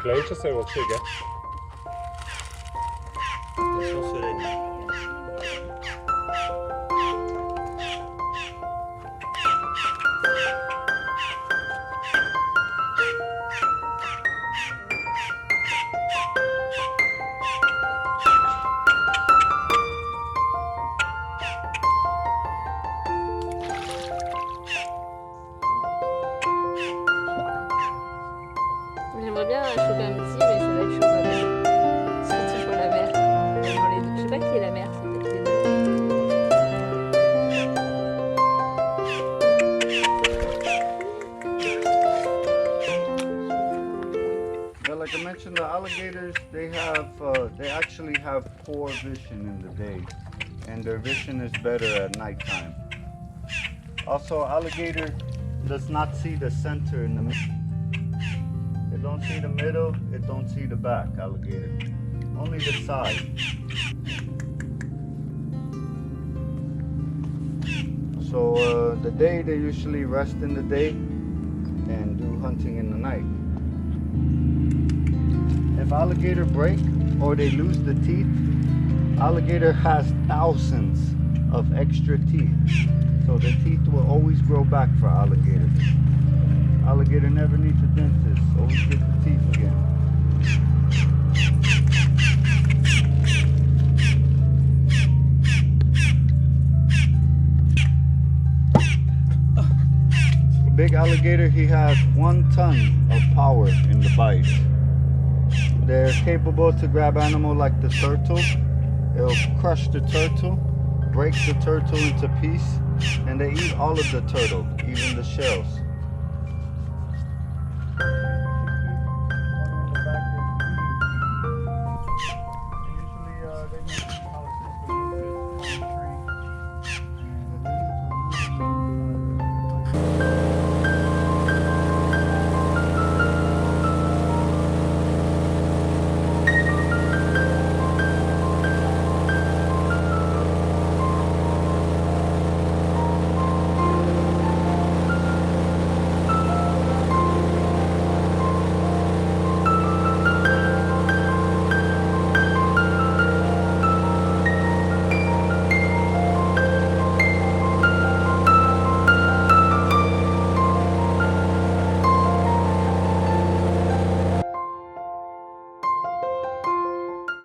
pleier ikke å se over skygge. Det er så serene. J'aimerais bien choper un petit, mais ça va être chaud quand même. Surtout pour la mer. Dans les deux. Je sais pas qui est la mer, c'est peut-être les deux. Well, like I mentioned, the alligators, they actually have poor vision in the day, and their vision is better at nighttime. Also, alligator does not see the center in the middle. It don't see the middle, it don't see the back, alligator. Only the side. So the day, they usually rest in the day and do hunting in the night. If alligator break or they lose the teeth, alligator has thousands of extra teeth. So the teeth will always grow back for alligator. Alligator never needs a dentist, always get the teeth again. Big alligator, he has 1 ton of power in the bite. They're capable to grab animal like the turtle. It'll crush the turtle, break the turtle into pieces, and they eat all of the turtle, even the shells.